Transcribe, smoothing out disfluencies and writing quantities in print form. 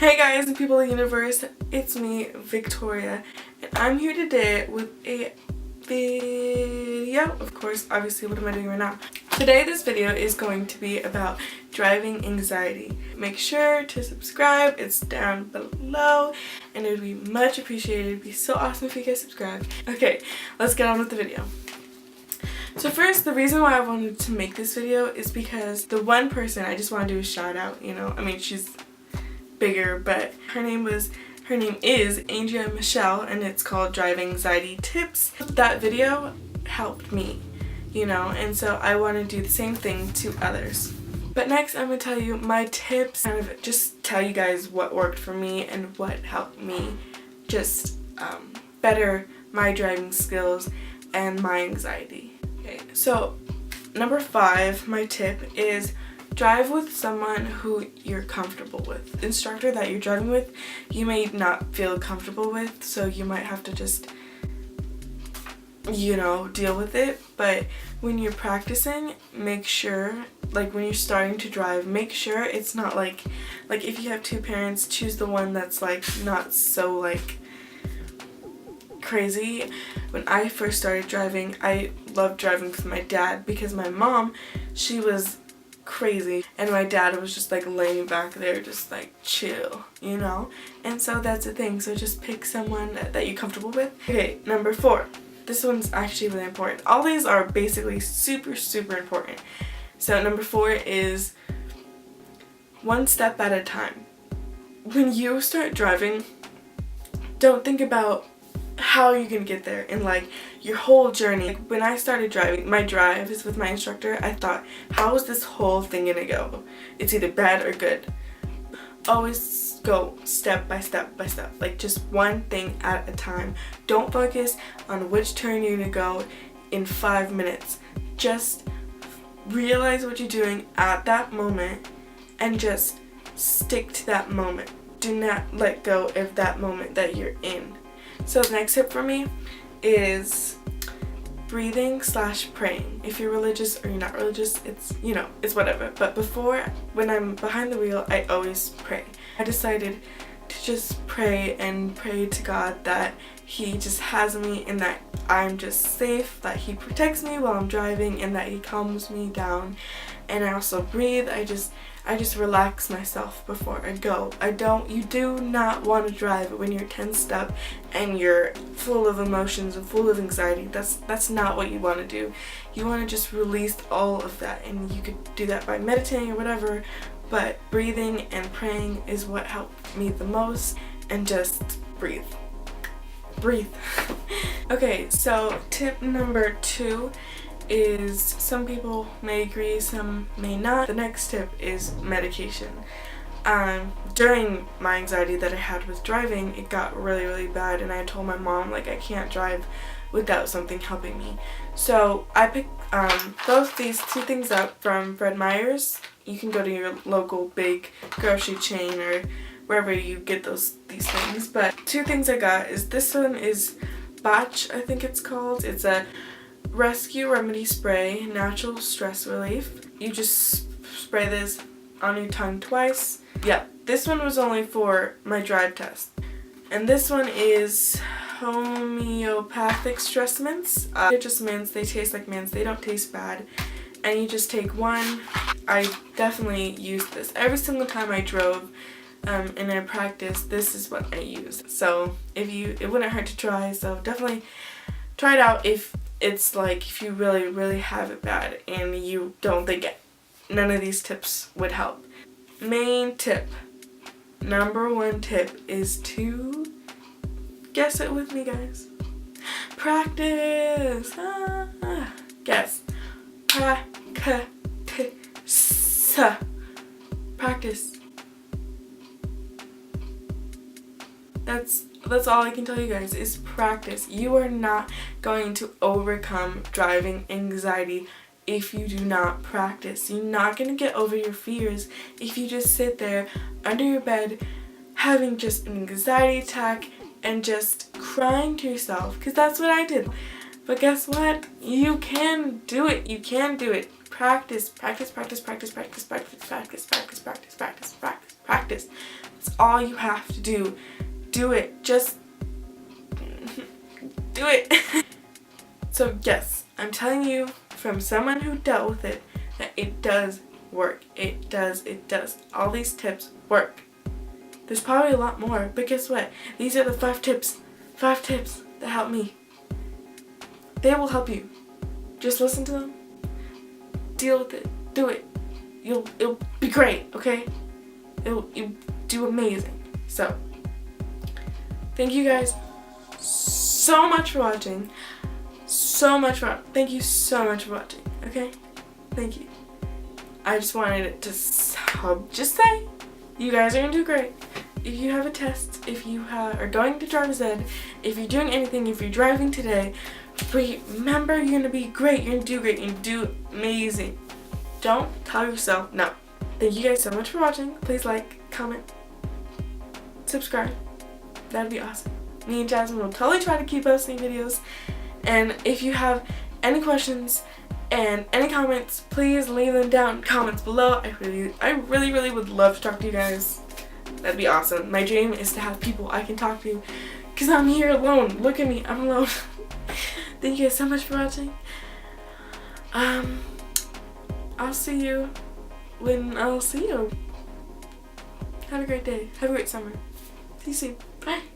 Hey guys and people of the universe, it's me, Victoria, and I'm here today with a video. Of course, obviously, what am I doing right now? Today this video is going to be about driving anxiety. Make sure to subscribe, it's down below, and it would be much appreciated. It'd be so awesome if you guys subscribe. Okay, let's get on with the video. So first, the reason why I wanted to make this video is because the one person I just want to do a shout out, you know, I mean, she's bigger, but her name is Andrea Michelle, and it's called Drive Anxiety Tips. That video helped me, you know, and so I want to do the same thing to others. But next I'm going to tell you my tips, kind of just tell you guys what worked for me and what helped me just better my driving skills and my anxiety. Okay, so number 5, my tip is drive with someone who you're comfortable with. The instructor that you're driving with, you may not feel comfortable with, so you might have to just, you know, deal with it. But when you're practicing, make sure, like when you're starting to drive, make sure it's not like if you have two parents, choose the one that's like not so like crazy. When I first started driving, I loved driving with my dad because my mom, she was crazy, and my dad was just like laying back there just like chill, you know, and so that's the thing. So just pick someone that you're comfortable with. Okay, number 4, this one's actually really important. All these are basically super important. So number 4 is one step at a time. When you start driving, don't think about how you can get there and like your whole journey. Like, when I started driving, my drive is with my instructor, I thought, how is this whole thing gonna go? It's either bad or good. Always go step by step by step, like just one thing at a time. Don't focus on which turn you're gonna go in 5 minutes. Just realize what you're doing at that moment and just stick to that moment. Do not let go of that moment that you're in. So the next tip for me is breathing / praying. If you're religious or you're not religious, it's, you know, it's whatever. But when I'm behind the wheel, I always pray. I decided to just pray and pray to God that He just has me and that I'm just safe, that He protects me while I'm driving, and that He calms me down. And I also breathe. I just relax myself before I go. You do not want to drive when you're tensed up and you're full of emotions and full of anxiety. That's not what you want to do. You want to just release all of that, and you could do that by meditating or whatever, but breathing and praying is what helped me the most. And just breathe. Okay, so tip number 2 is, some people may agree, some may not. The next tip is medication. During my anxiety that I had with driving, it got really bad, and I told my mom, like, I can't drive without something helping me. So I picked both these 2 things up from Fred Meyer's. You can go to your local big grocery chain or wherever you get these things. But 2 things I got is, this one is Bach, I think it's called. It's a Rescue Remedy Spray, Natural Stress Relief. You just spray this on your tongue twice. Yeah, this one was only for my drive test. And this one is Homeopathic stress mints. They're just mints, they taste like mints, they don't taste bad. And you just take one. I definitely used this every single time I drove and I practiced. This is what I used. So it wouldn't hurt to try, so definitely try it out if you really have it bad and you don't think none of these tips would help. Main tip, number 1 tip is to, guess it with me guys, practice. Guess. Practice. That's all I can tell you guys, is practice. You are not going to overcome driving anxiety if you do not practice. You're not going to get over your fears if you just sit there under your bed having just an anxiety attack and just crying to yourself, because that's what I did. But guess what? You can do it. You can do it. Practice. That's It's all you have to do. Do it. Just do it. So yes, I'm telling you from someone who dealt with it that it does work. It does. All these tips work. There's probably a lot more, but guess what? These are the 5 tips. 5 tips that help me. They will help you. Just listen to them. Deal with it. Do it. It'll be great, okay? You'll do amazing. So, thank you guys so much for watching. Thank you so much for watching, okay? Thank you. I just wanted to just say, you guys are gonna do great. If you have a test, if you are going to driver's ed, if you're doing anything, if you're driving today, remember you're gonna be great, you're gonna do great, you're gonna do amazing. Don't tell yourself no. Thank you guys so much for watching. Please like, comment, subscribe. That'd be awesome. Me and Jasmine will totally try to keep posting videos. And if you have any questions and any comments, please leave them down in comments below. I really would love to talk to you guys. That'd be awesome. My dream is to have people I can talk to, because I'm here alone. Look at me, I'm alone. Thank you guys so much for watching. I'll see you when I'll see you. Have a great day. Have a great summer. See you soon. Bye.